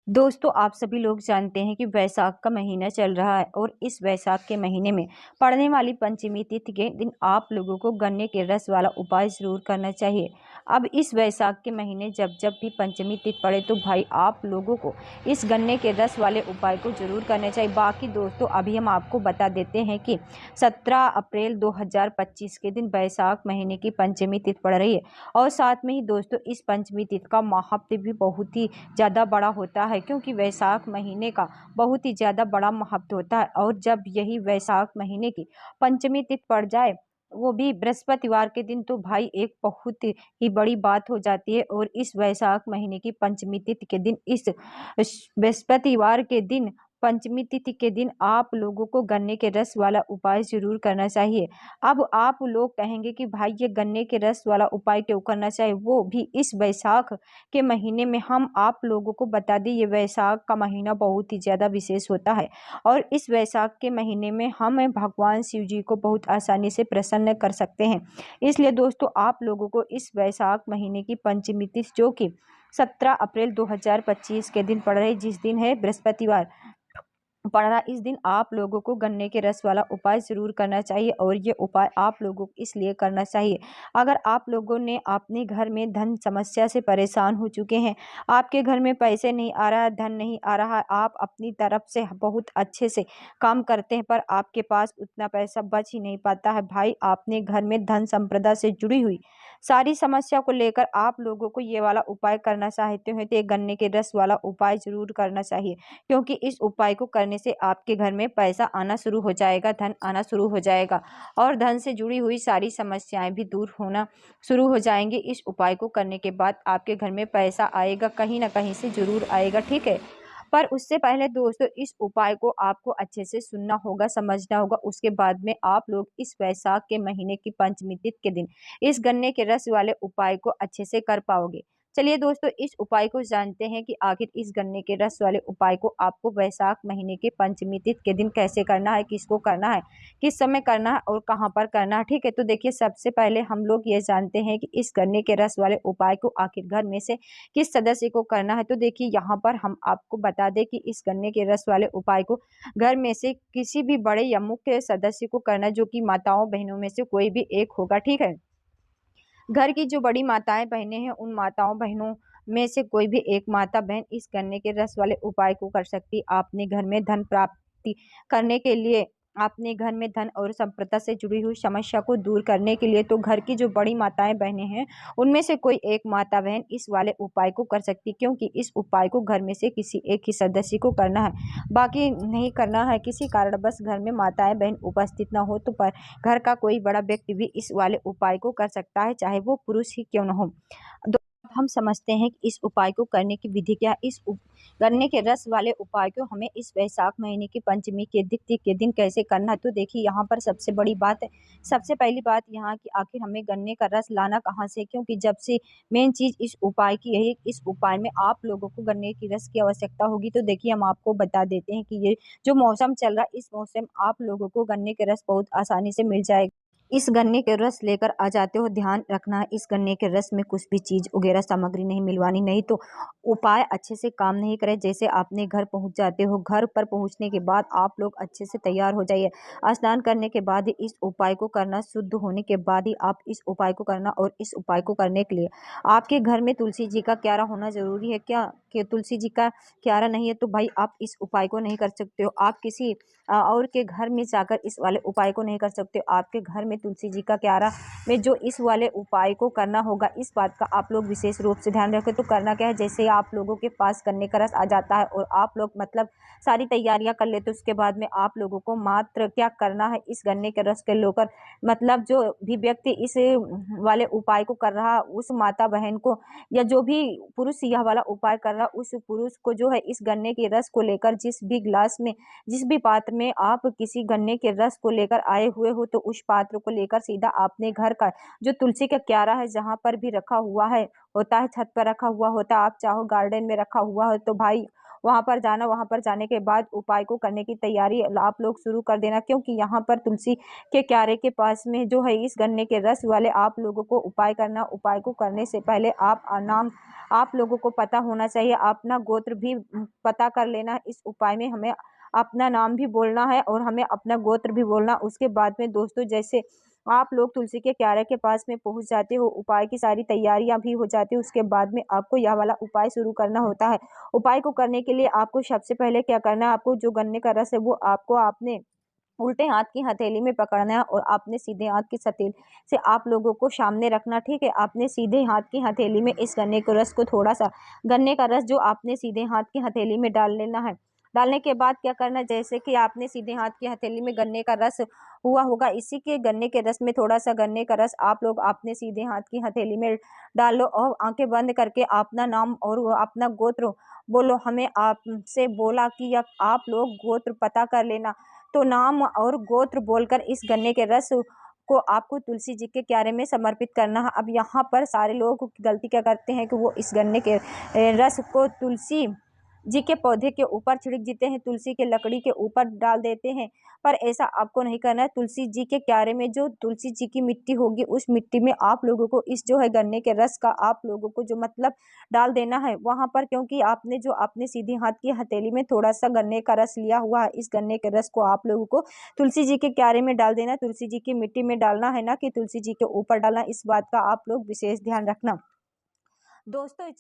दोस्तों, आप सभी लोग जानते हैं कि वैशाख का महीना चल रहा है और इस वैशाख के महीने में पड़ने वाली पंचमी तिथि के दिन आप लोगों को गन्ने के रस वाला उपाय जरूर करना चाहिए। अब इस वैशाख के महीने जब जब भी पंचमी तिथि पड़े तो भाई आप लोगों को इस गन्ने के रस वाले उपाय को जरूर करना चाहिए। बाकी दोस्तों, अभी हम आपको बता देते हैं कि 17 अप्रैल 2025 के दिन वैशाख महीने की पंचमी तिथि पड़ रही है और साथ में ही दोस्तों इस पंचमी तिथि का महत्व भी बहुत ही ज़्यादा बड़ा होता है, क्योंकि वैशाख महीने का बहुत ही ज़्यादा बड़ा महत्व होता है। और जब यही वैशाख महीने की पंचमी तिथि पड़ जाए, वो भी बृहस्पतिवार के दिन, तो भाई एक बहुत ही बड़ी बात हो जाती है। और इस वैशाख महीने की पंचमी तिथि के दिन, इस बृहस्पतिवार के दिन, पंचमी तिथि के दिन आप लोगों को गन्ने के रस वाला उपाय जरूर करना चाहिए। अब आप लोग कहेंगे कि भाई ये गन्ने के रस वाला उपाय क्यों करना चाहिए, वो भी इस वैशाख के महीने में। हम आप लोगों को बता दें, ये वैशाख का महीना बहुत ही ज़्यादा विशेष होता है और इस वैशाख के महीने में हम भगवान शिव जी को बहुत आसानी से प्रसन्न कर सकते हैं। इसलिए दोस्तों, आप लोगों को इस वैशाख महीने की पंचमी तिथि, जो कि 17 अप्रैल 2025 के दिन पड़ रही, जिस दिन है बृहस्पतिवार पड़ रहा, इस दिन आप लोगों को गन्ने के रस वाला उपाय जरूर करना चाहिए। और ये उपाय आप लोगों को इसलिए करना चाहिए, अगर आप लोगों ने अपने घर में धन समस्या से परेशान हो चुके हैं, आपके घर में पैसे नहीं आ रहा है, धन नहीं आ रहा है, आप अपनी तरफ से बहुत अच्छे से काम करते हैं पर आपके पास उतना पैसा बच ही नहीं पाता है, भाई आपने घर में धन संपदा से जुड़ी हुई सारी समस्या को लेकर आप लोगों को ये वाला उपाय करना चाहते हो तो ये गन्ने के रस वाला उपाय जरूर करना चाहिए, क्योंकि इस उपाय को करने से आपके घर में पैसा आना शुरू हो जाएगा, धन आना शुरू हो जाएगा और धन से जुड़ी हुई सारी समस्याएं भी दूर होना शुरू हो जाएंगी। इस उपाय को करने के बाद आपके घर में पैसा आएगा, कहीं ना कहीं से जरूर आएगा, ठीक है। पर उससे पहले दोस्तों, इस उपाय को आपको अच्छे से सुनना होगा, समझना होगा, उसके बाद में आप लोग इस वैशाख के महीने की पंचमी तिथि के दिन इस गन्ने के रस वाले उपाय को अच्छे से कर पाओगे। चलिए दोस्तों, इस उपाय को जानते हैं कि आखिर इस गन्ने के रस वाले उपाय को आपको वैशाख महीने के पंचमी तिथि के दिन कैसे करना है, किसको करना है, किस समय करना है और कहाँ पर करना है, ठीक है। तो देखिए, सबसे पहले हम लोग ये जानते हैं कि इस गन्ने के रस वाले उपाय को आखिर घर में से किस सदस्य को करना है। तो देखिए, यहाँ पर हम आपको बता दें कि इस गन्ने के रस वाले उपाय को घर में से किसी भी बड़े या मुख्य सदस्य को करना है, जो कि माताओं बहनों में से कोई भी एक होगा, ठीक है। घर की जो बड़ी माताएं बहनें हैं, उन माताओं बहनों में से कोई भी एक माता बहन इस गन्ने के रस वाले उपाय को कर सकती। आपने घर में धन प्राप्ति करने के लिए, आपने घर में धन और संपदा से जुड़ी हुई समस्या को दूर करने के लिए, तो घर की जो बड़ी माताएं बहनें हैं, उनमें से कोई एक माता बहन इस वाले उपाय को कर सकती, क्योंकि इस उपाय को घर में से किसी एक ही सदस्य को करना है, बाकी नहीं करना है। किसी कारणवश घर में माताएं बहन उपस्थित ना हो तो पर घर का कोई बड़ा व्यक्ति भी इस वाले उपाय को कर सकता है, चाहे वो पुरुष ही क्यों न हो। तो अब हम समझते हैं कि इस उपाय को करने की विधि क्या है। गन्ने के रस वाले उपाय को हमें इस वैशाख महीने की पंचमी के तिथि के दिन कैसे करना है। तो देखिए, यहाँ पर सबसे बड़ी बात है, सबसे पहली बात यहाँ की, आखिर हमें गन्ने का रस लाना कहाँ से, क्योंकि जब से मेन चीज इस उपाय की यही, इस उपाय में आप लोगों को गन्ने की रस की आवश्यकता होगी। तो देखिए, हम आपको बता देते हैं कि ये जो मौसम चल रहा है, इस मौसम आप लोगों को गन्ने के रस बहुत आसानी से मिल जाएगा। इस गन्ने के रस लेकर आ जाते हो, ध्यान रखना है इस गन्ने के रस में कुछ भी चीज वगैरह सामग्री नहीं मिलवानी, नहीं तो उपाय अच्छे से काम नहीं करे। जैसे आपने घर पहुंच जाते हो, घर पर पहुंचने के बाद आप लोग अच्छे से तैयार हो जाइए, स्नान करने के बाद ही इस उपाय को करना, शुद्ध होने के बाद ही आप इस उपाय को करना। और इस उपाय को करने के लिए आपके घर में तुलसी जी का क्यारा होना जरूरी है क्या, कि तुलसी जी का क्यारा नहीं है तो भाई आप इस उपाय को नहीं कर सकते हो। आप किसी और के घर में जाकर इस वाले उपाय को नहीं कर सकते हो। आपके घर में तुलसी जी का क्यारा में जो इस वाले उपाय को करना होगा, इस बात का आप लोग विशेष रूप से ध्यान रखें। तो करना क्या है, जैसे आप लोगों के पास गन्ने का रस आ जाता है और आप लोग मतलब सारी तैयारियां कर लेते, उसके बाद में आप लोगों को मात्र क्या करना है, इस गन्ने के रस के लेकर, मतलब जो भी व्यक्ति इस वाले उपाय को कर रहा, उस माता बहन को, या जो भी पुरुष यह वाला उपाय कर रहा, उस पुरुष को जो है इस गन्ने के रस को लेकर, जिस भी ग्लास में, जिस भी पात्र में आप किसी गन्ने के रस को लेकर आए हुए हो, तो उस पात्र को लेकर सीधा आपने घर का जो तुलसी का क्यारा है, जहां पर भी रखा हुआ है, होता है छत पर रखा हुआ होता है, आप चाहो गार्डन में रखा हुआ हो, तो भाई वहाँ पर जाना, वहाँ पर जाने के बाद उपाय को करने की तैयारी आप लोग शुरू कर देना, क्योंकि यहाँ पर तुलसी के क्यारे के पास में जो है इस गन्ने के रस वाले आप लोगों को उपाय करना। उपाय को करने से पहले आप लोगों को पता होना चाहिए, अपना गोत्र भी पता कर लेना। इस उपाय में हमें अपना नाम भी बोलना है और हमें अपना गोत्र भी बोलना। उसके बाद में दोस्तों, जैसे आप लोग तुलसी के क्यारे के पास में पहुंच जाते हो, उपाय की सारी तैयारियां भी हो जाती है, उसके बाद में आपको यह वाला उपाय शुरू करना होता है। उपाय को करने के लिए आपको सबसे पहले क्या करना है, आपको जो गन्ने का रस है वो आपको आपने उल्टे हाथ की हथेली में पकड़ना है और आपने सीधे हाथ की हथेली से आप लोगों को सामने रखना, ठीक है। आपने सीधे हाथ की हथेली में इस गन्ने के रस को थोड़ा सा, गन्ने का रस जो आपने सीधे हाथ की हथेली में डाल लेना है। डालने के बाद क्या करना है, जैसे कि आपने सीधे हाथ की हथेली में गन्ने का रस हुआ होगा, इसी के गन्ने के रस में थोड़ा सा गन्ने का रस आप लोग अपने सीधे हाथ की हथेली में डाल लो और आंखें बंद करके अपना नाम और अपना गोत्र बोलो। हमें आपसे बोला कि या आप लोग गोत्र पता कर लेना, तो नाम और गोत्र बोलकर इस गन्ने के रस को आपको तुलसी जी के क्यारे में समर्पित करना है। अब यहाँ पर सारे लोग गलती क्या करते हैं कि वो इस गन्ने के रस को तुलसी जी के पौधे के ऊपर छिड़क देते हैं, तुलसी के लकड़ी के ऊपर डाल देते हैं। पर ऐसा आपको नहीं करना है। तुलसी जी के क्यारे में जो तुलसी जी की मिट्टी होगी, उस मिट्टी में आप लोगों को इस जो है गन्ने के रस का आप लोगों को जो मतलब डाल देना है वहां पर, क्योंकि आपने जो अपने सीधे हाथ की हथेली में थोड़ा सा गन्ने का रस लिया हुआ है, इस गन्ने के रस को आप लोगों को तुलसी जी के क्यारे में डाल देना। तुलसी जी की मिट्टी में डालना है, ना कि तुलसी जी के ऊपर डालना। इस बात का आप लोग विशेष ध्यान रखना दोस्तों।